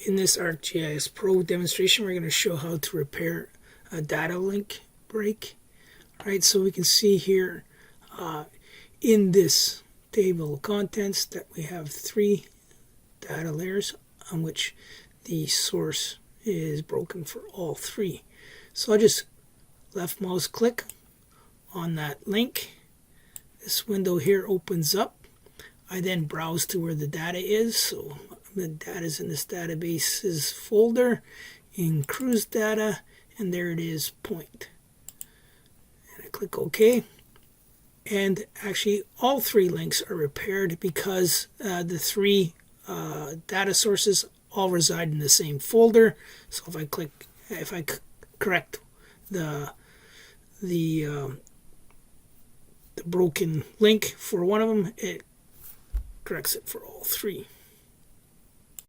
In this ArcGIS Pro demonstration, we're going to show how to repair a data link break. Right, so we can see here in this table of contents that we have 3 data layers on which the source is broken for all 3. So I'll just left mouse click on that link. This window here opens up. I then browse to where the data is. So the data is in this databases folder in cruise data, and there it is, point. And I click OK. And actually all 3 links are repaired because the 3 data sources all reside in the same folder. So if I correct the broken link for one of them, it corrects it for all 3.